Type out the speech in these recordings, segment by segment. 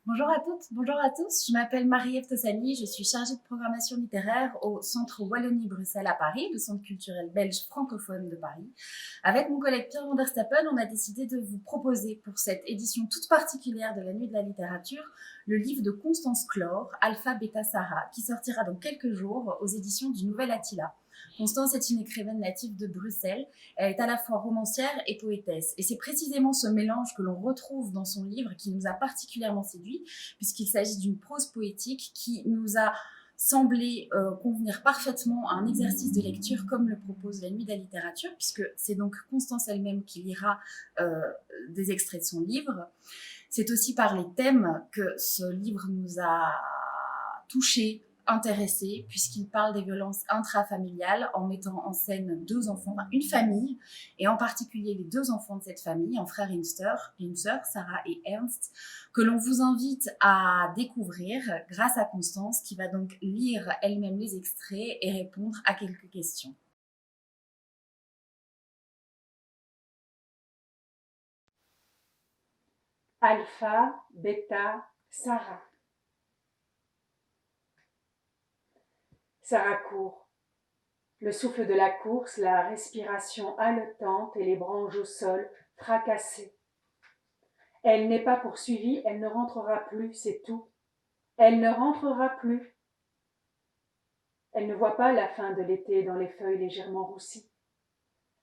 Bonjour à toutes, bonjour à tous. Je m'appelle Marie-Ève Tossani, je suis chargée de programmation littéraire au Centre Wallonie-Bruxelles à Paris, le centre culturel belge francophone de Paris. Avec mon collègue Pierre van der Stappen, on a décidé de vous proposer pour cette édition toute particulière de la Nuit de la littérature le livre de Constance Clore, Alpha Beta Sarah, qui sortira dans quelques jours aux éditions du Nouvel Attila. Constance est une écrivaine native de Bruxelles. Elle est à la fois romancière et poétesse. Et c'est précisément ce mélange que l'on retrouve dans son livre qui nous a particulièrement séduit, puisqu'il s'agit d'une prose poétique qui nous a semblé convenir parfaitement à un exercice de lecture comme le propose la Nuit de la littérature, puisque c'est donc Constance elle-même qui lira des extraits de son livre. C'est aussi par les thèmes que ce livre nous a touchés, intéressé puisqu'il parle des violences intrafamiliales en mettant en scène deux enfants, enfin une famille, et en particulier les deux enfants de cette famille, un frère et une sœur, Sarah et Ernst, que l'on vous invite à découvrir grâce à Constance qui va donc lire elle-même les extraits et répondre à quelques questions. Alpha, Beta, Sarah. Sarah court. Le souffle de la course, la respiration haletante et les branches au sol fracassées. Elle n'est pas poursuivie, elle ne rentrera plus, c'est tout. Elle ne rentrera plus. Elle ne voit pas la fin de l'été dans les feuilles légèrement roussies.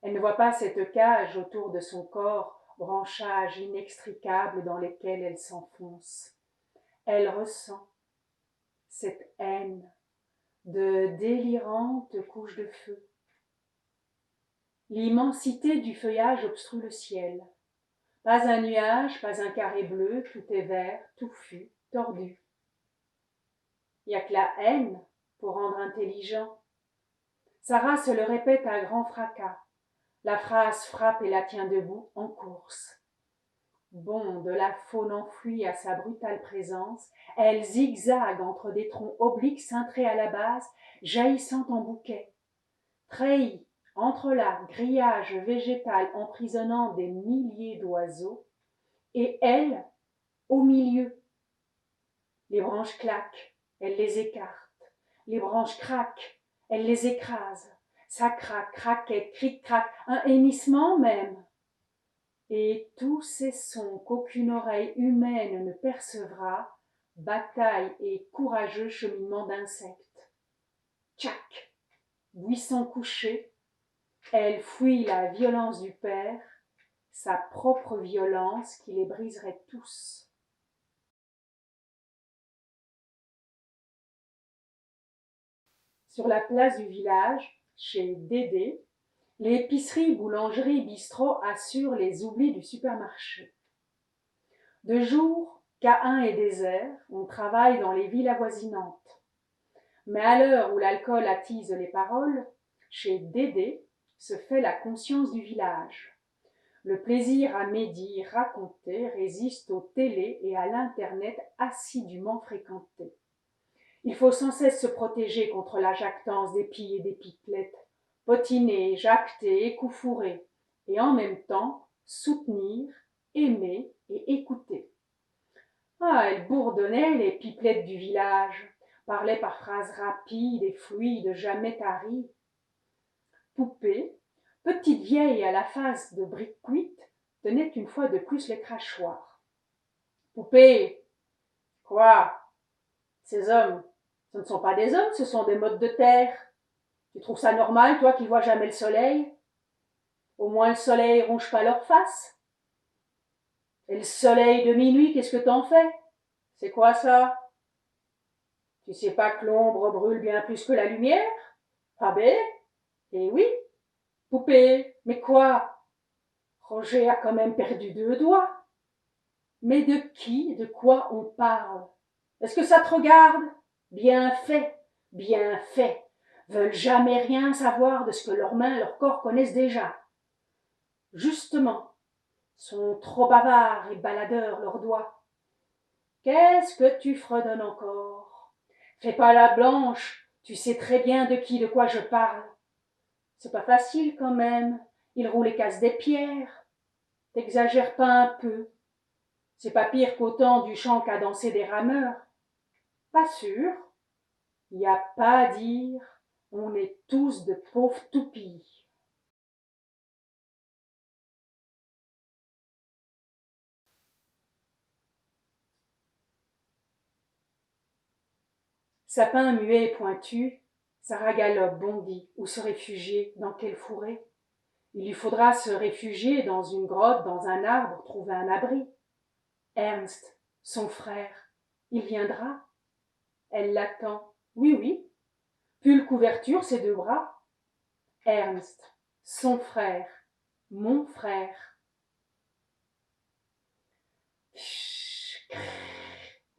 Elle ne voit pas cette cage autour de son corps, branchages inextricables dans lesquels elle s'enfonce. Elle ressent cette haine de délirantes couches de feu. L'immensité du feuillage obstrue le ciel. Pas un nuage, pas un carré bleu, tout est vert, touffu, tordu. Il n'y a que la haine pour rendre intelligent. Sarah se le répète à grand fracas. La phrase frappe et la tient debout en course. Bon, de la faune enfouie à sa brutale présence, elle zigzague entre des troncs obliques cintrés à la base, jaillissant en bouquets. Treillis entre là, grillage végétal emprisonnant des milliers d'oiseaux, et elle, au milieu. Les branches claquent, elle les écarte. Les branches craquent, elle les écrase. Ça craque, craquette, cric-crac, un hennissement même. Et tous ces sons qu'aucune oreille humaine ne percevra, bataille et courageux cheminement d'insectes. Tchac, buisson couché, elle fuit la violence du père, sa propre violence qui les briserait tous. Sur la place du village, chez Dédé, l'épicerie, boulangerie, bistrot assurent les oublis du supermarché. De jour, Caïn est désert, on travaille dans les villes avoisinantes. Mais à l'heure où l'alcool attise les paroles, chez Dédé se fait la conscience du village. Le plaisir à médire, raconter, résiste aux télés et à l'internet assidûment fréquentés. Il faut sans cesse se protéger contre la jactance des pilles et des pipelettes, potiner, jacter, écoufourer, et en même temps soutenir, aimer et écouter. Ah, elle bourdonnait, les pipelettes du village, parlait par phrases rapides et fluides, jamais taries. Poupée, petite vieille à la face de brique cuite, tenait une fois de plus les crachoirs. Poupée, quoi? Ces hommes, ce ne sont pas des hommes, ce sont des mottes de terre. Tu trouves ça normal, toi qui vois jamais le soleil? Au moins le soleil ronge pas leur face. Et le soleil de minuit, qu'est-ce que t'en fais? C'est quoi ça? Tu sais pas que l'ombre brûle bien plus que la lumière? Ah ben, eh oui. Poupée, mais quoi? Roger a quand même perdu 2 doigts. Mais de qui, de quoi on parle? Est-ce que ça te regarde? Bien fait, bien fait. Veulent jamais rien savoir de ce que leurs mains, leur corps connaissent déjà. Justement, sont trop bavards et baladeurs leurs doigts. Qu'est-ce que tu fredonnes encore? Fais pas la blanche, tu sais très bien de quoi je parle. C'est pas facile quand même, ils roulent et cassent des pierres. T'exagères pas un peu. C'est pas pire qu'au temps du chant cadencé des rameurs. Pas sûr. Y a pas à dire. On est tous de pauvres toupies. Sapin muet et pointu, Sarah galope, bondit, où se réfugier, dans quelle fourrée? Il lui faudra se réfugier dans une grotte, dans un arbre, trouver un abri. Ernst, son frère, il viendra. Elle l'attend. Oui, oui. Pull couverture, ses deux bras. Ernst, son frère, mon frère.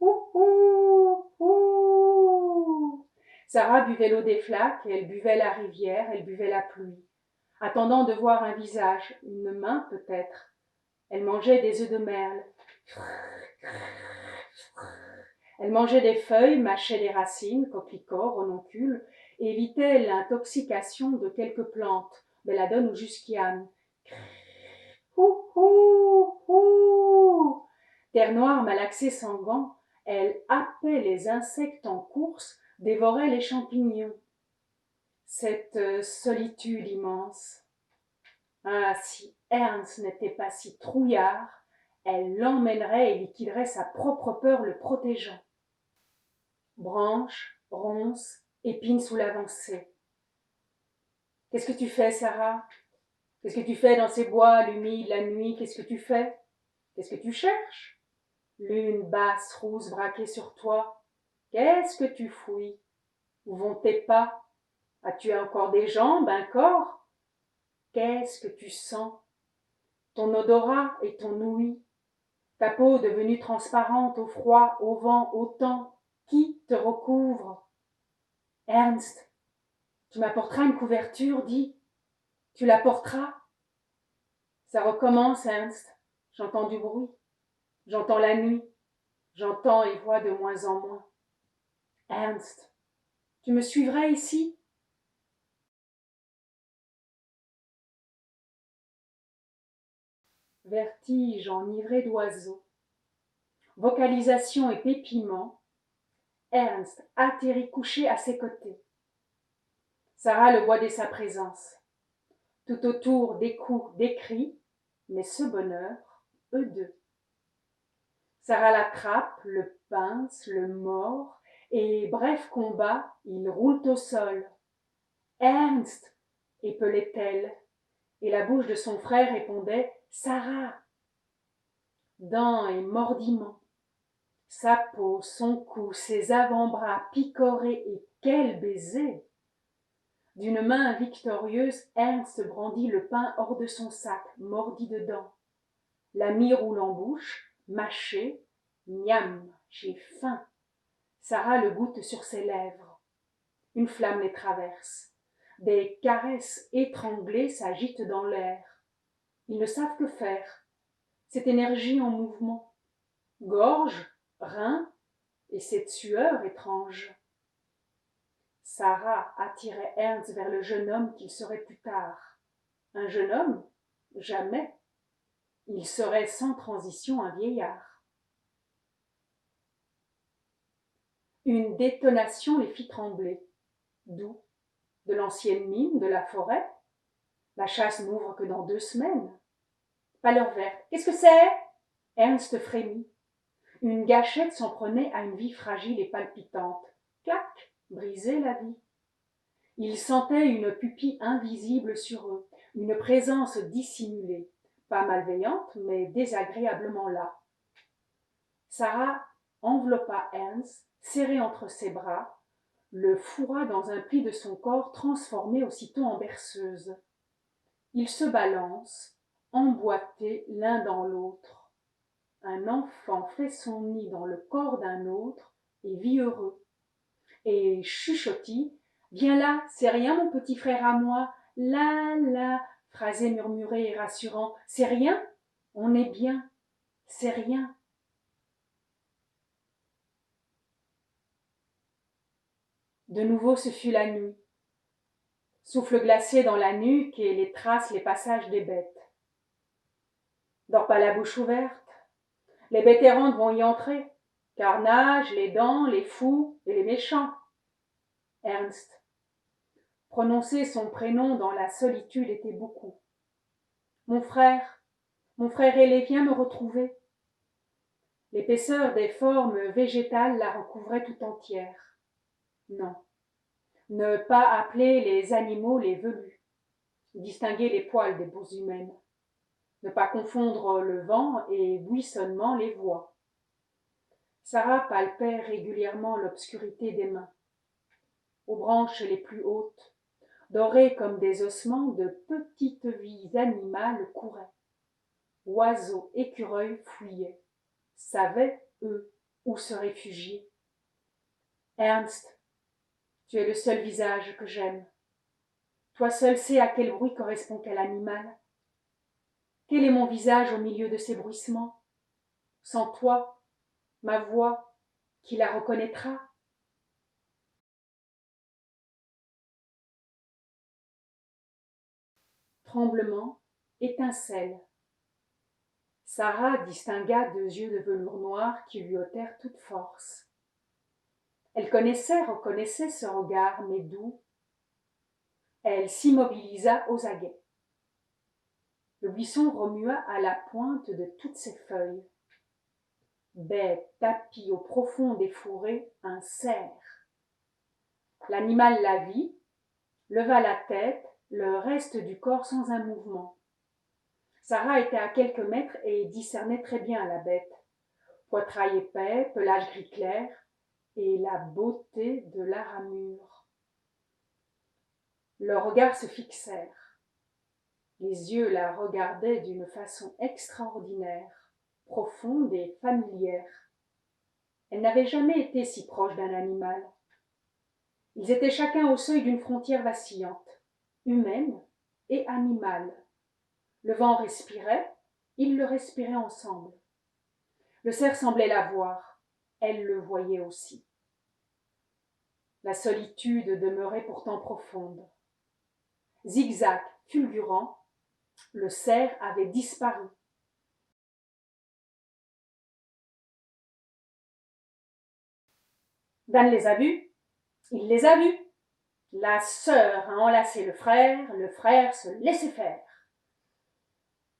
Ouh, ouh, ouh. Sarah buvait l'eau des flaques, elle buvait la rivière, elle buvait la pluie, attendant de voir un visage, une main peut-être. Elle mangeait des œufs de merle. Elle mangeait des feuilles, mâchait des racines, coquelicots, renoncules, et évitait l'intoxication de quelques plantes, belladone ou jusquiane. Ouh, ouh, ouh. Terre noire malaxée sans gants, elle happait les insectes en course, dévorait les champignons. Cette solitude immense. Ah, si Ernst n'était pas si trouillard, elle l'emmènerait et liquiderait sa propre peur le protégeant. Branches, ronces, épines sous l'avancée. Qu'est-ce que tu fais, Sarah? Qu'est-ce que tu fais dans ces bois, l'humide, la nuit? Qu'est-ce que tu fais? Qu'est-ce que tu cherches? Lune basse, rousse, braquée sur toi. Qu'est-ce que tu fouilles? Où vont tes pas? As-tu encore des jambes, un corps? Qu'est-ce que tu sens? Ton odorat et ton ouïe. Ta peau devenue transparente au froid, au vent, au temps. Qui te recouvre? Ernst, tu m'apporteras une couverture, dis. Tu la porteras? Ça recommence, Ernst. J'entends du bruit. J'entends la nuit. J'entends et vois de moins en moins. Ernst, tu me suivrais ici? Vertige enivré d'oiseaux. Vocalisation et pépiment. Ernst atterrit couché à ses côtés. Sarah le voit dès sa présence. Tout autour des coups, des cris, mais ce bonheur, eux deux. Sarah l'attrape, le pince, le mord, et bref combat, ils roulent au sol. Ernst, épelait-elle, et la bouche de son frère répondait Sarah. Dents et mordiments, sa peau, son cou, ses avant-bras picorés, et quel baiser! D'une main victorieuse, Ernst brandit le pain hors de son sac, mordi dedans. L'ami roule en bouche, mâché, miam, j'ai faim. Sarah le goûte sur ses lèvres. Une flamme les traverse. Des caresses étranglées s'agitent dans l'air. Ils ne savent que faire. Cette énergie en mouvement. Gorge, rein, et cette sueur étrange. Sarah attirait Ernst vers le jeune homme qu'il serait plus tard. Un jeune homme? Jamais. Il serait sans transition un vieillard. Une détonation les fit trembler. D'où? De l'ancienne mine, de la forêt? La chasse n'ouvre que dans 2 semaines. Pâleur verte. Qu'est-ce que c'est? Ernst frémit. Une gâchette s'en prenait à une vie fragile et palpitante. Clac! Briser la vie. Il sentait une pupille invisible sur eux, une présence dissimulée, pas malveillante, mais désagréablement là. Sarah enveloppa Ernst, serré entre ses bras, le fourra dans un pli de son corps transformé aussitôt en berceuse. Ils se balancent, emboîtés l'un dans l'autre. Un enfant fait son nid dans le corps d'un autre et vit heureux. Et chuchotis, viens là, c'est rien mon petit frère à moi, là, phrasé murmuré et rassurant, c'est rien, on est bien, c'est rien. De nouveau ce fut la nuit. Souffle glacé dans la nuque et les traces, les passages des bêtes. Dors pas la bouche ouverte. Les bêtes errantes vont y entrer. Carnage, les dents, les fous et les méchants. Ernst. Prononcer son prénom dans la solitude était beaucoup. Mon frère ailé, viens me retrouver. L'épaisseur des formes végétales la recouvrait tout entière. Non, ne pas appeler les animaux les velus, distinguer les poils des peaux humaines, ne pas confondre le vent et buissonnement les voix. Sarah palpait régulièrement l'obscurité des mains. Aux branches les plus hautes, dorées comme des ossements, de petites vies animales couraient. Oiseaux, écureuils fuyaient, savaient, eux, où se réfugier. Ernst, tu es le seul visage que j'aime. Toi seul sais à quel bruit correspond quel animal. Quel est mon visage au milieu de ces bruissements? Sans toi, ma voix, qui la reconnaîtra? Tremblement, étincelle. Sarah distingua 2 yeux de velours noir qui lui ôtèrent toute force. Elle reconnaissait ce regard, mais doux. Elle s'immobilisa aux aguets. Le buisson remua à la pointe de toutes ses feuilles. Bête tapie au profond des fourrés, un cerf. L'animal la vit, leva la tête, le reste du corps sans un mouvement. Sarah était à quelques mètres et discernait très bien la bête. Poitrail épais, pelage gris clair, et la beauté de la ramure. Leurs regards se fixèrent. Les yeux la regardaient d'une façon extraordinaire, profonde et familière. Elle n'avait jamais été si proche d'un animal. Ils étaient chacun au seuil d'une frontière vacillante, humaine et animale. Le vent respirait, ils le respiraient ensemble. Le cerf semblait la voir, elle le voyait aussi. La solitude demeurait pourtant profonde. Zigzag, fulgurant, le cerf avait disparu. Dan les a vus, il les a vus. La sœur a enlacé le frère se laissait faire.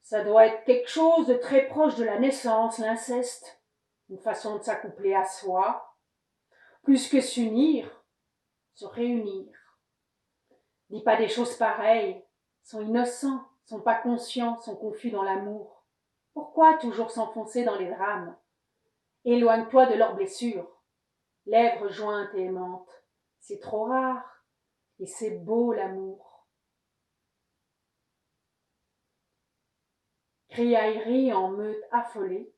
Ça doit être quelque chose de très proche de la naissance, l'inceste, une façon de s'accoupler à soi, plus que s'unir, se réunir. Dis pas des choses pareilles, sont innocents, sont pas conscients, sont confus dans l'amour. Pourquoi toujours s'enfoncer dans les drames? Éloigne-toi de leurs blessures. Lèvres jointes et aimantes, c'est trop rare, et c'est beau l'amour. Criaillerie en meute affolée,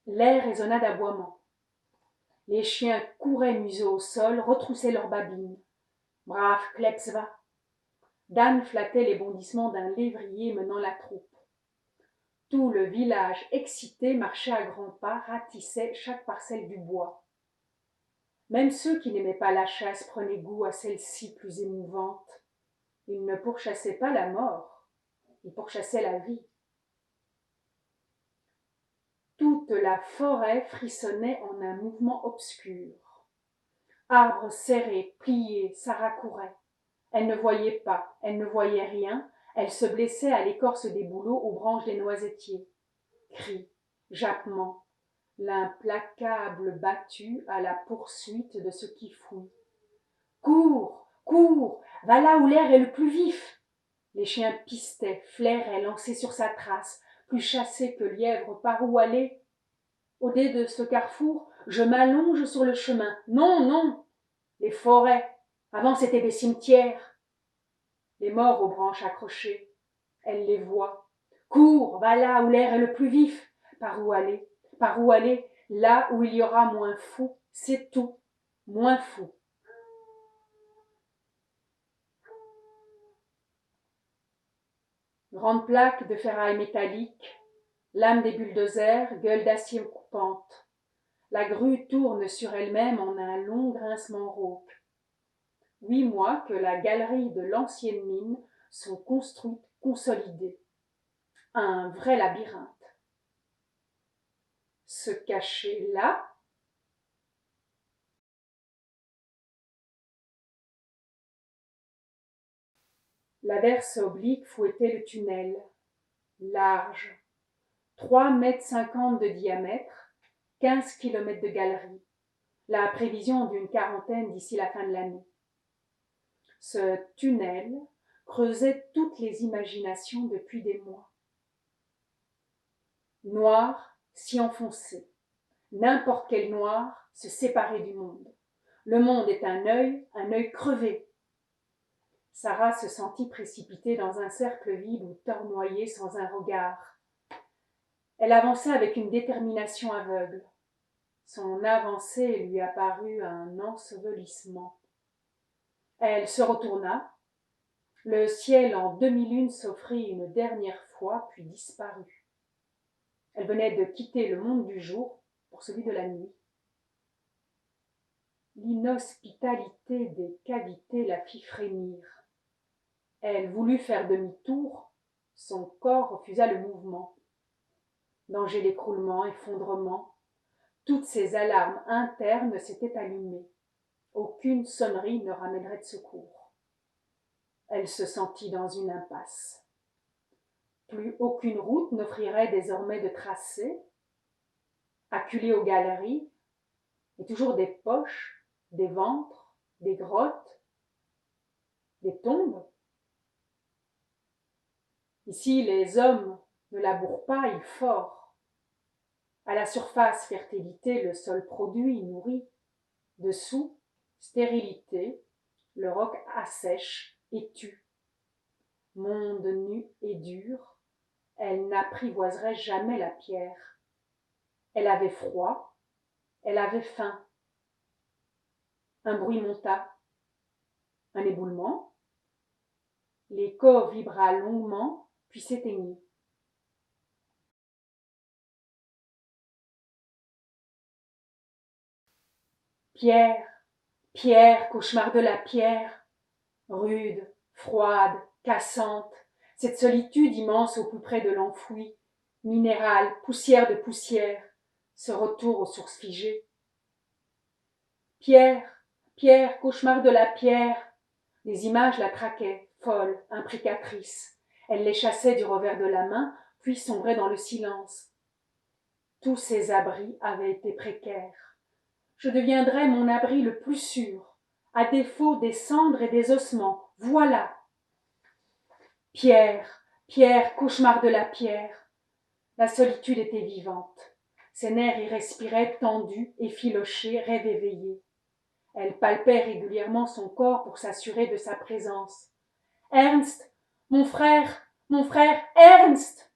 l'air résonna d'aboiements. Les chiens couraient museau au sol, retroussaient leurs babines. Brave Klepsva. Dan flattait les bondissements d'un lévrier menant la troupe. Tout le village excité marchait à grands pas, ratissait chaque parcelle du bois. Même ceux qui n'aimaient pas la chasse prenaient goût à celle-ci plus émouvante. Ils ne pourchassaient pas la mort, ils pourchassaient la vie. Toute la forêt frissonnait en un mouvement obscur. Arbres serrés, pliés, Sarah courait. Elle ne voyait pas, elle ne voyait rien, elle se blessait à l'écorce des bouleaux, aux branches des noisetiers. Cris, jappements, l'implacable battu à la poursuite de ce qui fouille. Cours, cours, va là où l'air est le plus vif. Les chiens pistaient, flairaient, lancés sur sa trace, plus chassés que lièvres. Par où aller? Au dé de ce carrefour, je m'allonge sur le chemin. Non, non, les forêts, avant c'étaient des cimetières. Les morts aux branches accrochées, elle les voit. Cours, va là où l'air est le plus vif. Par où aller? Par où aller? Là où il y aura moins fou, c'est tout, moins fou. Grande plaque de ferraille métallique, lame des bulldozers, gueule d'acier coupante. La grue tourne sur elle-même en un long grincement rauque. 8 mois que la galerie de l'ancienne mine sont construites, consolidées. Un vrai labyrinthe. se cacher là. L'averse oblique fouettait le tunnel, large, 3,50 m de diamètre, 15 km de galerie, la prévision d'une quarantaine d'ici la fin de l'année. Ce tunnel creusait toutes les imaginations depuis des mois. Noir s'y enfonçait, n'importe quel noir se séparait du monde. Le monde est un œil crevé. Sarah se sentit précipitée dans un cercle vide ou tournoyée sans un regard. Elle avançait avec une détermination aveugle. Son avancée lui apparut un ensevelissement. Elle se retourna. Le ciel en demi-lune s'offrit une dernière fois, puis disparut. Elle venait de quitter le monde du jour pour celui de la nuit. L'inhospitalité des cavités la fit frémir. Elle voulut faire demi-tour, son corps refusa le mouvement. Danger d'écroulement, effondrement, toutes ces alarmes internes s'étaient allumées. Aucune sonnerie ne ramènerait de secours. Elle se sentit dans une impasse. Plus aucune route n'offrirait désormais de tracé. Acculée aux galeries, et toujours des poches, des ventres, des grottes, des tombes. Ici, les hommes ne labourent pas, ils forent. À la surface, fertilité, le sol produit, nourrit. Dessous, stérilité, le roc assèche et tue. Monde nu et dur, elle n'apprivoiserait jamais la pierre. Elle avait froid, elle avait faim. Un bruit monta, un éboulement. L'écho vibra longuement, puis s'éteignit. Pierre, pierre, cauchemar de la pierre, rude, froide, cassante, cette solitude immense au plus près de l'enfoui, minérale, poussière de poussière, ce retour aux sources figées. Pierre, pierre, cauchemar de la pierre, les images la traquaient, folle, imprécatrice. Elle les chassait du revers de la main, puis sombrait dans le silence. Tous ces abris avaient été précaires. Je deviendrais mon abri le plus sûr, à défaut des cendres et des ossements. Voilà. Pierre, pierre, cauchemar de la pierre. La solitude était vivante. Ses nerfs y respiraient tendus, effilochés, rêve éveillé. Elle palpait régulièrement son corps pour s'assurer de sa présence. Ernst, mon frère, Ernst!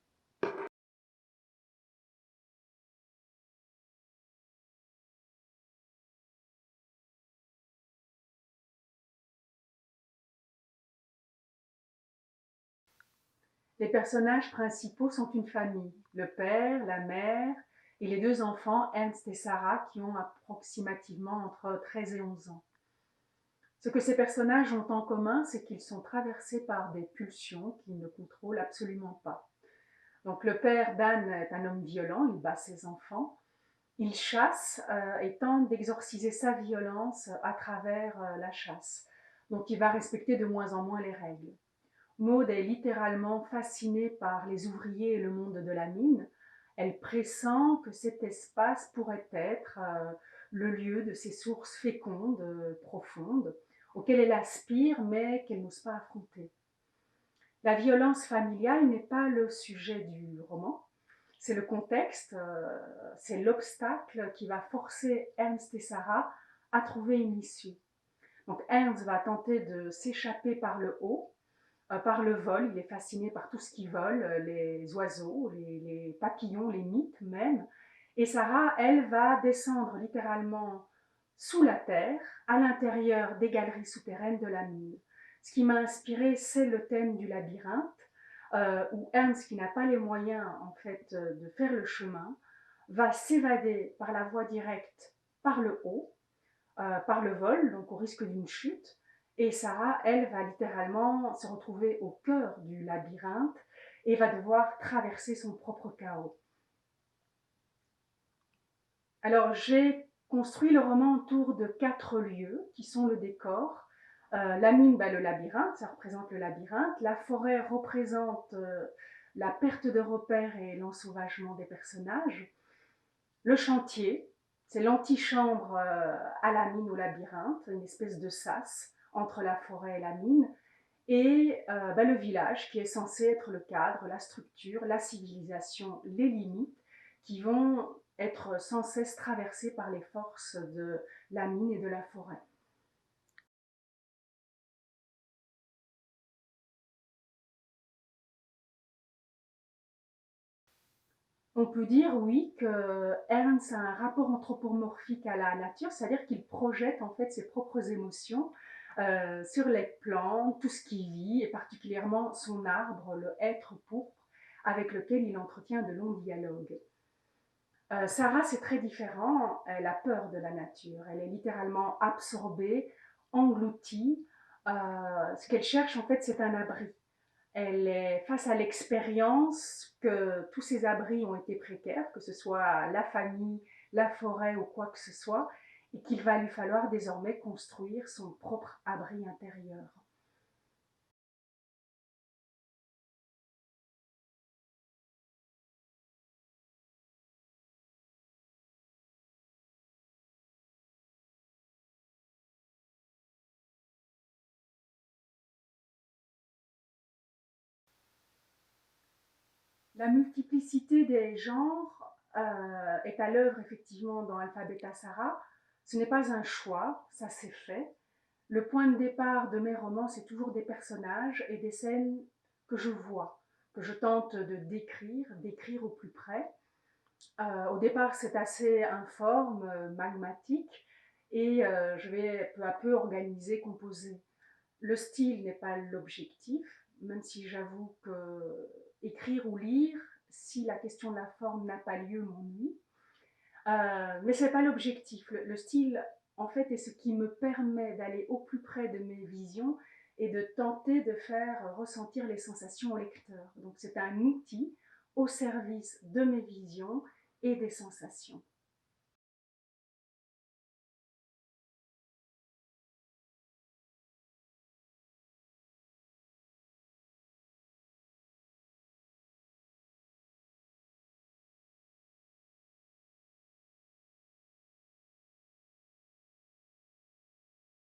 Les personnages principaux sont une famille, le père, la mère et les deux enfants, Ernst et Sarah, qui ont approximativement entre 13 et 11 ans. Ce que ces personnages ont en commun, c'est qu'ils sont traversés par des pulsions qu'ils ne contrôlent absolument pas. Donc le père d'Anne est un homme violent, il bat ses enfants, il chasse et tente d'exorciser sa violence à travers la chasse. Donc il va respecter de moins en moins les règles. Maud est littéralement fascinée par les ouvriers et le monde de la mine. Elle pressent que cet espace pourrait être le lieu de ces sources fécondes, profondes, auxquelles elle aspire mais qu'elle n'ose pas affronter. La violence familiale n'est pas le sujet du roman, c'est le contexte, c'est l'obstacle qui va forcer Ernst et Sarah à trouver une issue. Donc Ernst va tenter de s'échapper par le haut, par le vol, il est fasciné par tout ce qui vole, les oiseaux, les papillons, les mythes même. Et Sarah, elle, va descendre littéralement sous la terre, à l'intérieur des galeries souterraines de la mine. Ce qui m'a inspiré, c'est le thème du labyrinthe, où Ernst, qui n'a pas les moyens en fait de faire le chemin, va s'évader par la voie directe, par le haut, par le vol, donc au risque d'une chute. Et Sarah, elle, va littéralement se retrouver au cœur du labyrinthe et va devoir traverser son propre chaos. Alors, j'ai construit le roman autour de 4 lieux qui sont le décor. La mine, le labyrinthe, ça représente le labyrinthe. La forêt représente la perte de repères et l'ensauvagement des personnages. Le chantier, c'est l'antichambre à la mine au labyrinthe, une espèce de sas entre la forêt et la mine. Et le village qui est censé être le cadre, la structure, la civilisation, les limites qui vont être sans cesse traversées par les forces de la mine et de la forêt. On peut dire, oui, que Ernst a un rapport anthropomorphique à la nature, c'est-à-dire qu'il projette en fait ses propres émotions sur les plantes, tout ce qui vit, et particulièrement son arbre, le hêtre pourpre, avec lequel il entretient de longs dialogues. Sarah, c'est très différent. Elle a peur de la nature. Elle est littéralement absorbée, engloutie. Ce qu'elle cherche, en fait, c'est un abri. Elle est face à l'expérience que tous ces abris ont été précaires, que ce soit la famille, la forêt ou quoi que ce soit, et qu'il va lui falloir désormais construire son propre abri intérieur. La multiplicité des genres est à l'œuvre effectivement dans Alphabeta Sarah. Ce n'est pas un choix, ça s'est fait. Le point de départ de mes romans, c'est toujours des personnages et des scènes que je vois, que je tente de décrire au plus près. Au départ, c'est assez informe, magmatique, et je vais peu à peu organiser, composer. Le style n'est pas l'objectif, même si j'avoue que écrire ou lire, si la question de la forme n'a pas lieu, m'ennuie. Mais ce n'est pas l'objectif. Le style, en fait, est ce qui me permet d'aller au plus près de mes visions et de tenter de faire ressentir les sensations au lecteur. Donc c'est un outil au service de mes visions et des sensations.